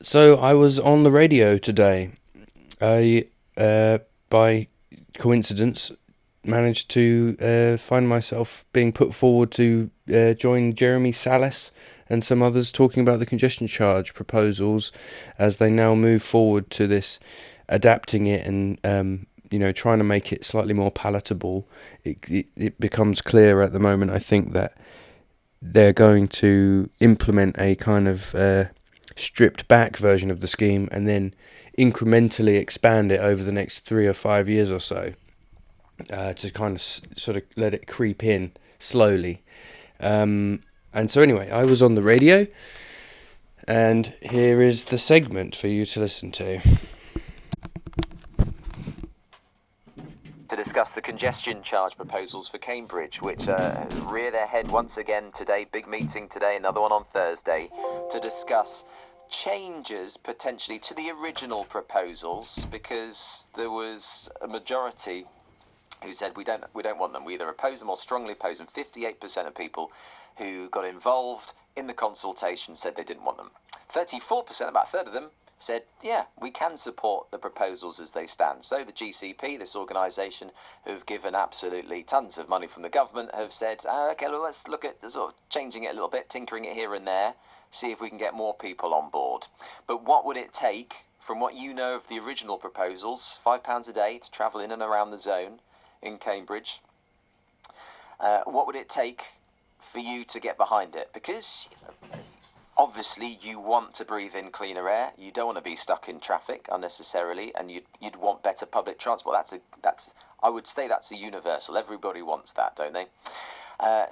So I was on the radio today. I, by coincidence, managed to find myself being put forward to join Jeremy Sallis and some others talking about the congestion charge proposals as they now move forward to this, adapting it and trying to make it slightly more palatable. It becomes clear at the moment, I think, that they're going to implement a kind of stripped back version of the scheme and then incrementally expand it over the next 3 or 5 years or so, to kind of sort of let it creep in slowly. And so, anyway, I was on the radio, and here is the segment for you to listen to. To discuss the congestion charge proposals for Cambridge, which rear their head once again today. Big meeting today, another one on Thursday, to discuss changes potentially to the original proposals, because there was a majority who said we don't want them. We either oppose them or strongly oppose them. 58% of people who got involved in the consultation said they didn't want them. 34%, about a third of them, said, yeah, we can support the proposals as they stand. So the GCP, this organisation who've given absolutely tons of money from the government, have said, okay, well, let's look at sort of changing it a little bit, tinkering it here and there, see if we can get more people on board. But what would it take, from what you know of the original proposals, £5 a day to travel in and around the zone in Cambridge, what would it take for you to get behind it? Because obviously you want to breathe in cleaner air, you don't want to be stuck in traffic unnecessarily, and you'd want better public transport. I would say that's a universal. Everybody wants that, don't they?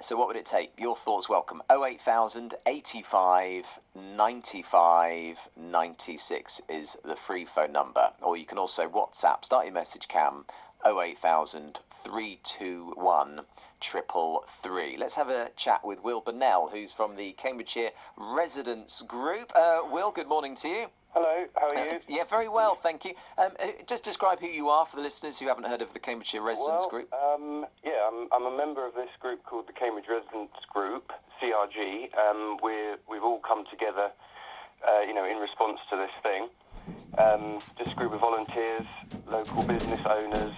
So what would it take? Your thoughts welcome. 08000 85 95 96 is the free phone number. Or you can also WhatsApp, start your message cam, 08000 321 333. Let's have a chat with Will Burnell, who's from the Cambridgeshire Residents Group. Will, good morning to you. Hello, how are you? Yeah, very well, thank you. Just describe who you are for the listeners who haven't heard of the Cambridgeshire Residents Group. I'm a member of this group called the Cambridge Residents Group, CRG. We've all come together, in response to this thing. Just a group of volunteers, local business owners,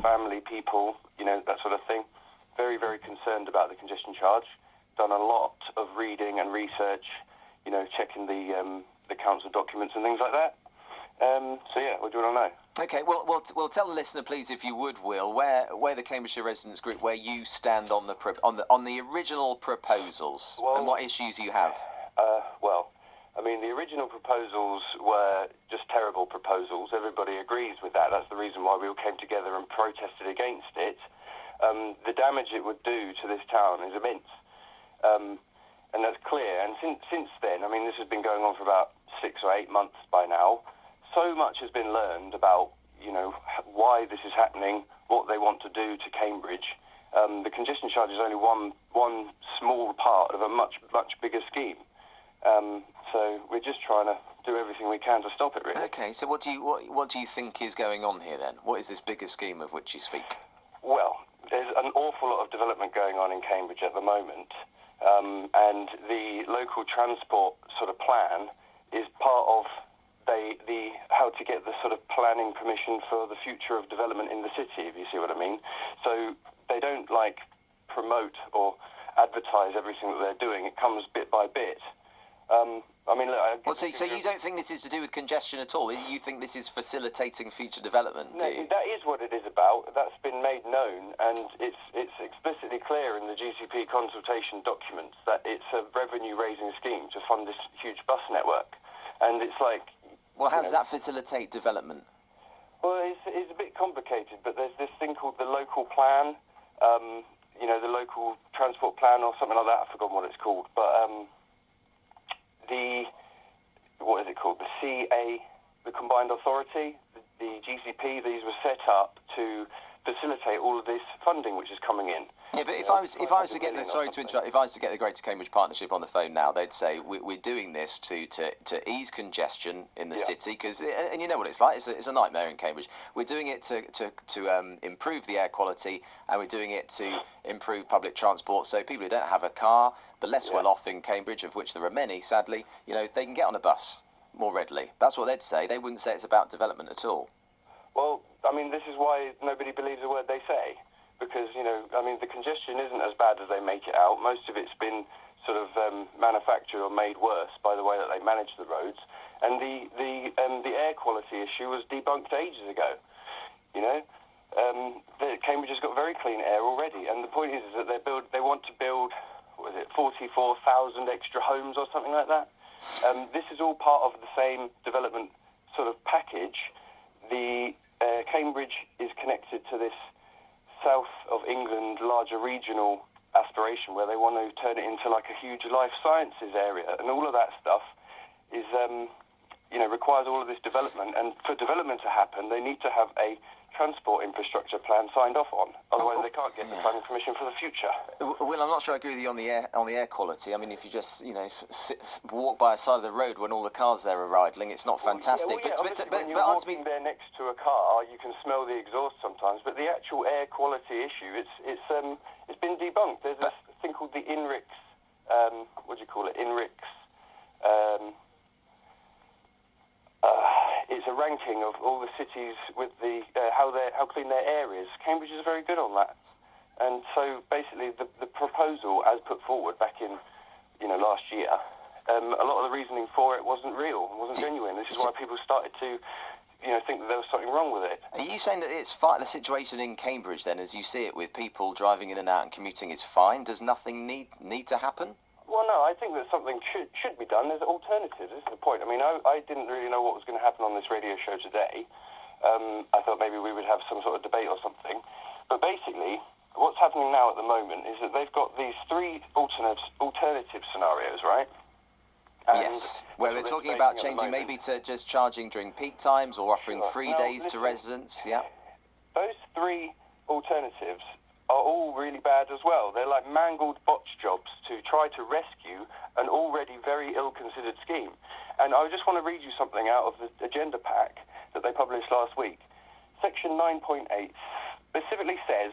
family people, that sort of thing. Very, very concerned about the congestion charge. Done a lot of reading and research, checking the council documents and things like that. What do you want to know? Okay, well, tell the listener, please, if you would, Will, where the Cambridgeshire Residents Group, where you stand on the original proposals, and what issues you have. The original proposals were just terrible proposals. Everybody agrees with that. That's the reason why we all came together and protested against it. The damage it would do to this town is immense. And that's clear. And since then, this has been going on for about 6 or 8 months by now. So much has been learned about, why this is happening, what they want to do to Cambridge. The congestion charge is only one small part of a much, much bigger scheme. So we're just trying to do everything we can to stop it, really. Okay, so what do you think is going on here then? What is this bigger scheme of which you speak? Well, there's an awful lot of development going on in Cambridge at the moment. And the local transport sort of plan is part of the how to get the sort of planning permission for the future of development in the city, if you see what I mean. So they don't promote or advertise everything that they're doing. It comes bit by bit. So you don't think this is to do with congestion at all? You think this is facilitating future development, do you? That is what it is about. That's been made known, and it's explicitly clear in the GCP consultation documents that it's a revenue-raising scheme to fund this huge bus network. And it's well, how does that facilitate development? Well, it's a bit complicated, but there's this thing called the local plan, the local transport plan or something like that. I've forgotten what it's called, but what is it called? The CA, the Combined Authority, the GCP, these were set up to facilitate all of this funding which is coming in. Yeah, but if I was to get the Greater Cambridge Partnership on the phone now, they'd say we're doing this to ease congestion in the city, because, and you know what it's like, it's a nightmare in Cambridge. We're doing it to improve the air quality, and we're doing it to improve public transport, so people who don't have a car, the less well off in Cambridge, of which there are many, sadly, they can get on a bus. more readily. That's what they'd say. They wouldn't say it's about development at all. Well, I mean, this is why nobody believes a word they say, because, the congestion isn't as bad as they make it out. Most of it's been sort of manufactured or made worse by the way that they manage the roads. And the air quality issue was debunked ages ago. Cambridge has got very clean air already, and the point is that they want to build, 44,000 extra homes or something like that. This is all part of the same development sort of package. The Cambridge is connected to this south of England larger regional aspiration where they want to turn it into like a huge life sciences area, and all of that stuff is requires all of this development. And for development to happen, they need to have a transport infrastructure plan signed off on. Otherwise, they can't get the planning permission for the future. Well, I'm not sure I agree with you on the air quality. I mean, if you just walk by a side of the road when all the cars there are idling, it's not fantastic. But when you're walking there next to a car, you can smell the exhaust sometimes. But the actual air quality issue, it's been debunked. There's this thing called the INRIX. What do you call it? INRIX. It's a ranking of all the cities with the how clean their air is. Cambridge is very good on that, and so basically the proposal as put forward back in last year, a lot of the reasoning for it wasn't real, wasn't genuine. This is why people started to think that there was something wrong with it. Are you saying that the situation in Cambridge then, as you see it, with people driving in and out and commuting, is fine? Does nothing need to happen? Well, no, I think that something should be done. There's alternatives. This is the point. I mean, I didn't really know what was going to happen on this radio show today. I thought maybe we would have some sort of debate or something. But basically, what's happening now at the moment is that they've got these three alternative scenarios, right? And yes, where they're talking about changing maybe to just charging during peak times or offering free days to residents. Yeah. Those three alternatives are all really bad as well. They're like mangled botch jobs to try to rescue an already very ill-considered scheme. And I just want to read you something out of the agenda pack that they published last week. Section 9.8 specifically says,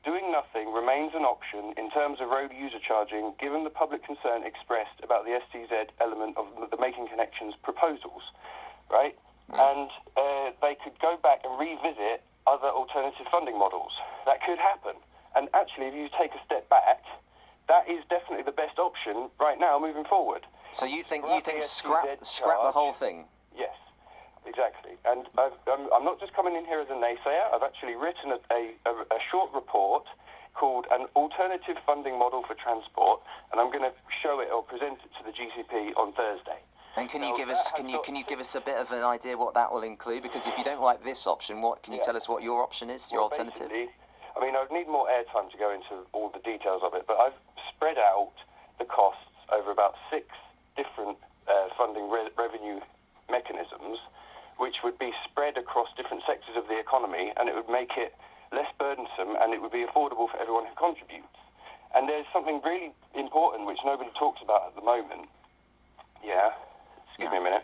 doing nothing remains an option in terms of road user charging given the public concern expressed about the STZ element of the Making Connections proposals, right? And they could go back and revisit other alternative funding models. That could happen. And actually, if you take a step back, that is definitely the best option right now moving forward. So you think scrap the whole thing? Yes, exactly. And I'm not just coming in here as a naysayer. I've actually written a short report called An Alternative Funding Model for Transport, and I'm going to show it or present it to the GCP on Thursday. And can you give us a bit of an idea what that will include? Because if you don't like this option, can you tell us what your option is, your alternative? I mean, I'd need more airtime to go into all the details of it, but I've spread out the costs over about 6 different funding revenue mechanisms, which would be spread across different sectors of the economy, and it would make it less burdensome, and it would be affordable for everyone who contributes. And there's something really important which nobody talks about at the moment. Yeah, just give me a minute.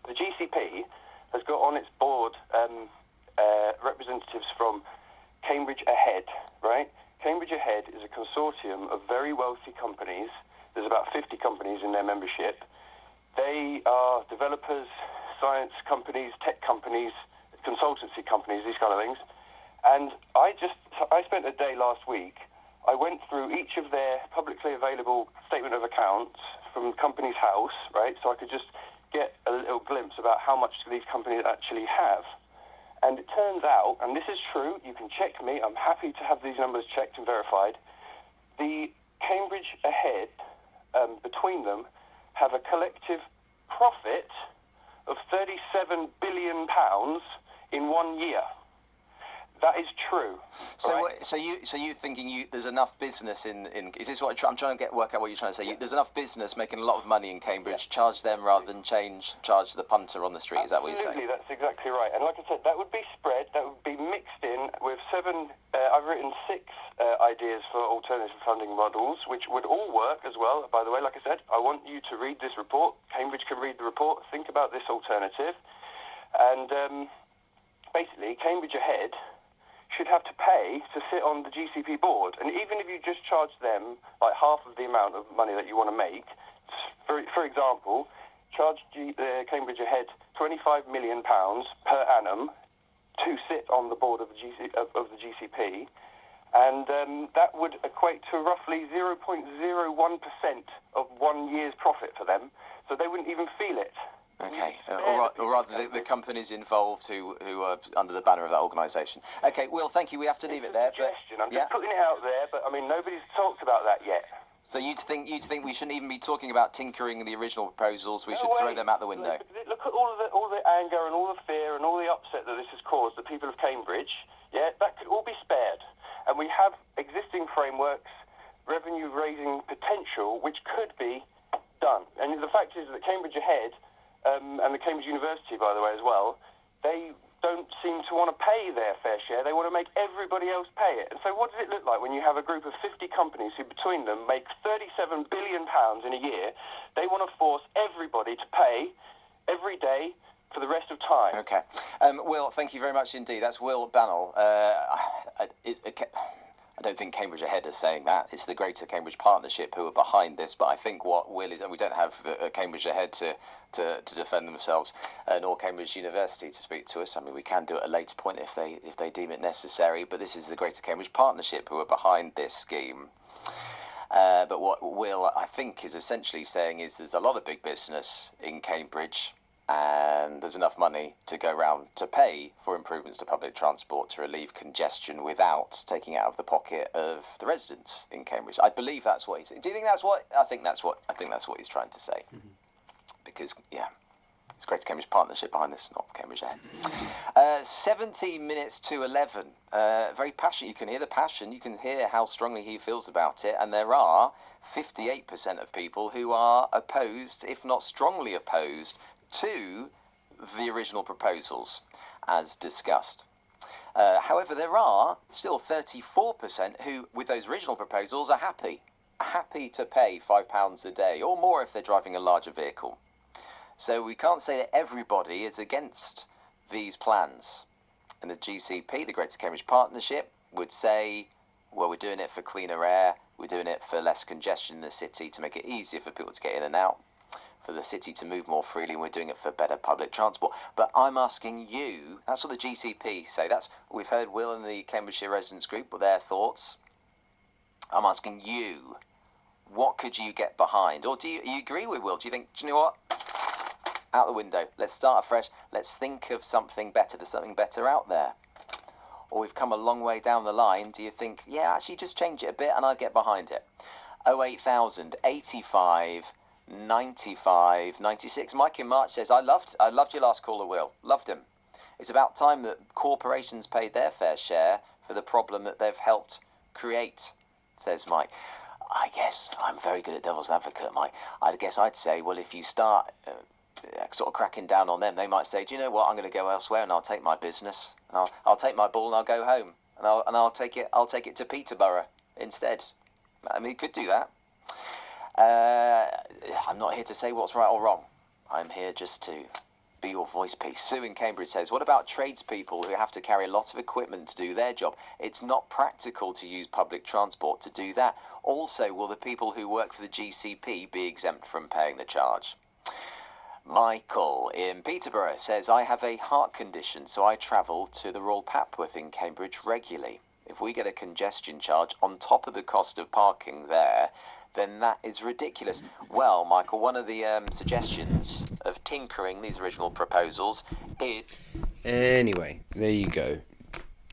The GCP has got on its board representatives from Cambridge Ahead, right? Cambridge Ahead is a consortium of very wealthy companies. There's about 50 companies in their membership. They are developers, science companies, tech companies, consultancy companies, these kind of things. And I spent a day last week. I went through each of their publicly available statement of accounts from Companies House, right? So I could just get a little glimpse about how much these companies actually have. And it turns out, and this is true, you can check me, I'm happy to have these numbers checked and verified, the Cambridge Ahead, between them, have a collective profit of £37 billion in 1 year. That is true. So, right? so you thinking there's enough business in? Is this what I'm trying to work out? What you're trying to say? There's enough business making a lot of money in Cambridge. Yeah. Charge them rather than charge the punter on the street. Is that what you're saying? Absolutely, that's exactly right. And like I said, that would be spread. That would be mixed in with 7. I've written 6 ideas for alternative funding models, which would all work as well. By the way, like I said, I want you to read this report. Cambridge can read the report. Think about this alternative, and basically, Cambridge Ahead should have to pay to sit on the GCP board. And even if you just charge them like half of the amount of money that you want to make, for example, charge Cambridge ahead £25 million per annum to sit on the board of the GCP, and that would equate to roughly 0.01% of 1 year's profit for them, so they wouldn't even feel it. Okay, or rather the companies involved who are under the banner of that organisation. Okay, Will, thank you. We have to leave it there. I'm just putting it out there, but I mean nobody's talked about that yet. So you'd think we shouldn't even be talking about tinkering the original proposals. We should throw them out the window. Look at all the anger and all the fear and all the upset that this has caused the people of Cambridge. Yeah, that could all be spared, and we have existing frameworks, revenue-raising potential, which could be done. And the fact is that Cambridge Ahead, and the Cambridge University, by the way, as well, they don't seem to want to pay their fair share. They want to make everybody else pay it. And so what does it look like when you have a group of 50 companies who between them make £37 billion in a year? They want to force everybody to pay every day for the rest of time. Okay. Will, thank you very much indeed. That's Will Bannell. I don't think Cambridge Ahead are saying that. It's the Greater Cambridge Partnership who are behind this. But I think what Will is, and we don't have Cambridge Ahead to defend themselves, nor Cambridge University to speak to us. I mean, we can do it at a later point if they deem it necessary. But this is the Greater Cambridge Partnership who are behind this scheme. But what Will, I think, is essentially saying is there's a lot of big business in Cambridge, and there's enough money to go around to pay for improvements to public transport to relieve congestion without taking it out of the pocket of the residents in Cambridge. I believe that's what he's saying. Do you think that's what? I think that's what he's trying to say. Mm-hmm. Because it's Greater Cambridge Partnership behind this, not Cambridge Ahead. 17 minutes to 11. Very passionate. You can hear the passion. You can hear how strongly he feels about it. And there are 58% of people who are opposed, if not strongly opposed, to the original proposals, as discussed. However, there are still 34% who, with those original proposals, are happy to pay £5 a day, or more if they're driving a larger vehicle. So we can't say that everybody is against these plans. And the GCP, the Greater Cambridge Partnership, would say, well, we're doing it for cleaner air, we're doing it for less congestion in the city to make it easier for people to get in and out, for the city to move more freely, and we're doing it for better public transport. But I'm asking you, that's what the GCP say. We've heard Will and the Cambridgeshire Residents Group with their thoughts. I'm asking you, what could you get behind? Or do you agree with Will? Do you know what? Out the window. Let's start afresh. Let's think of something better. There's something better out there. Or we've come a long way down the line. Do you think, actually just change it a bit and I'd get behind it? 08000 85 95 96. Mike in March says, I loved your last caller, Will. Loved him. It's about time that corporations paid their fair share for the problem that they've helped create, says Mike. I guess I'm very good at devil's advocate, Mike. I guess I'd say, well, if you start sort of cracking down on them, they might say, do you know what, I'm going to go elsewhere and I'll take my business, and I'll take my ball and I'll go home, and I'll take it to Peterborough instead. I mean, you could do that. I'm not here to say what's right or wrong. I'm here just to be your voice piece. Sue in Cambridge says, what about tradespeople who have to carry a lot of equipment to do their job? It's not practical to use public transport to do that. Also, will the people who work for the GCP be exempt from paying the charge? Michael in Peterborough says, I have a heart condition, so I travel to the Royal Papworth in Cambridge regularly. If we get a congestion charge on top of the cost of parking there, then that is ridiculous. Well, Michael, one of the suggestions of tinkering these original proposals is... Anyway, there you go.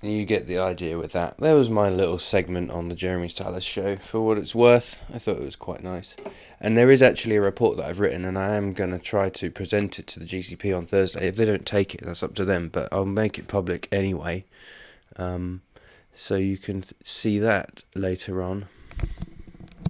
You get the idea with that. There was my little segment on the Jeremy Sallis show. For what it's worth, I thought it was quite nice. And there is actually a report that I've written, and I am going to try to present it to the GCP on Thursday. If they don't take it, that's up to them, but I'll make it public anyway. So you can see that later on.